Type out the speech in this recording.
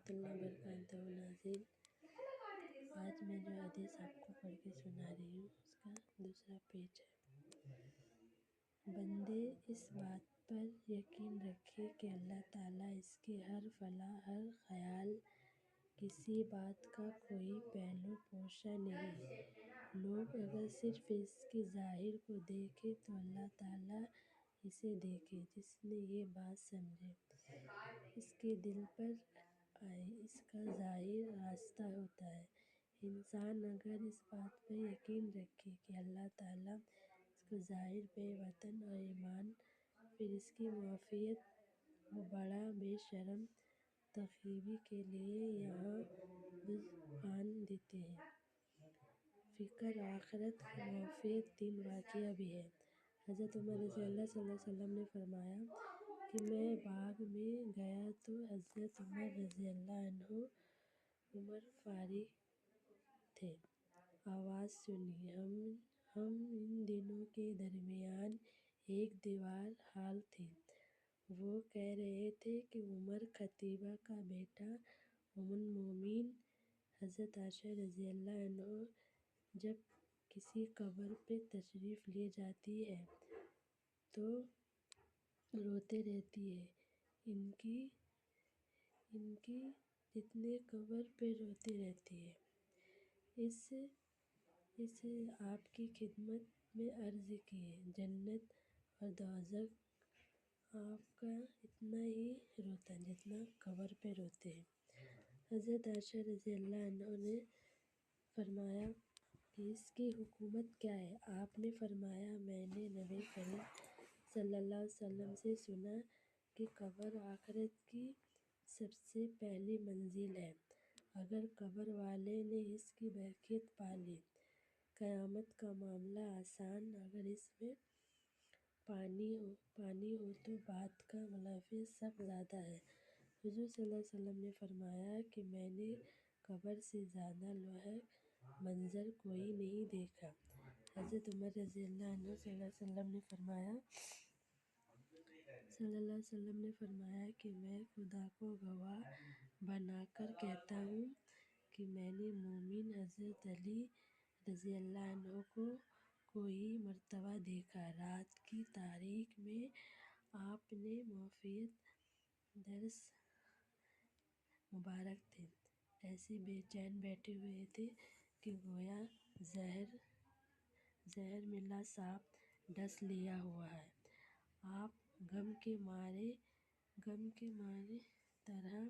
ورحمۃ اللہ وبرکاتہ ناظرین، آج میں جو حدیث آپ کو پڑھ کے سنا رہی ہوں اس کا دوسرا پیج ہے۔ بندے اس بات پر یقین رکھے کہ اللہ تعالیٰ اس کے ہر فعل، ہر خیال، کسی بات کا کوئی پہلو پوشہ نہیں۔ لوگ اگر صرف اس کے ظاہر کو دیکھیں تو اللہ تعالیٰ اسے دیکھے۔ جس نے یہ بات سمجھے، اس کے دل پر آئے، اس کا ظاہر راستہ ہوتا ہے۔ انسان اگر اس بات پر یقین رکھے کہ اللہ تعالیٰ اس کا ظاہر بے وطن اور ایمان، پھر اس کی معافیت و بڑا بے شرم تخلیقی کے لیے یہاں رجحان دیتے ہیں۔ فکر آخرت و معافیت 3 واقعہ بھی ہے۔ حضرت عمر رضی اللہ صلی اللہ علیہ وسلم نے فرمایا کہ میں باغ میں گیا تو حضرت عمر رضی اللہ عنہ عمر فارغ تھے۔ آواز سنی، ہم ان دونوں کے درمیان ایک دیوار حائل تھی۔ وہ کہہ رہے تھے کہ عمر خطیبہ کا بیٹا ام المومنین حضرت عائشہ رضی اللہ عنہا جب کسی قبر پہ تشریف لے جاتی ہے تو روتے رہتی ہیں۔ ان کی جتنے قبر پہ روتی رہتی ہیں۔ اس آپ کی خدمت میں عرض کی ہے، جنت اور دوزخ آپ کا اتنا ہی روتا ہے جتنا قبر پہ روتے ہیں۔ حضرت عائشہ رضی اللہ عنہا نے فرمایا کہ اس کی حکمت کیا ہے؟ آپ نے فرمایا، میں نے نبی کریم صلی اللہ علیہ وسلم سے سنا کہ قبر آخرت کی سب سے پہلی منزل ہے۔ اگر قبر والے نے اس کی برکت پا لی، قیامت کا معاملہ آسان۔ اگر اس میں پانی ہو تو بات کا منافع سب زیادہ ہے۔ حضور صلی اللہ علیہ وسلم نے فرمایا کہ میں نے قبر سے زیادہ لوہک منظر کوئی نہیں دیکھا۔ حضرت عمر رضی اللہ عنہ صلی اللہ علیہ وسلم نے فرمایا کہ میں خدا کو گواہ بنا کر کہتا ہوں کہ میں نے مومن حضرت علی رضی اللہ عنہ کو کئی مرتبہ دیکھا۔ رات کی تاریکی میں آپ نے معافیت درس مبارک تھے، ایسے بے چین بیٹھے ہوئے تھے کہ گویا زہر ملا سانپ ڈس لیا ہوا ہے۔ آپ غم کے مارے طرح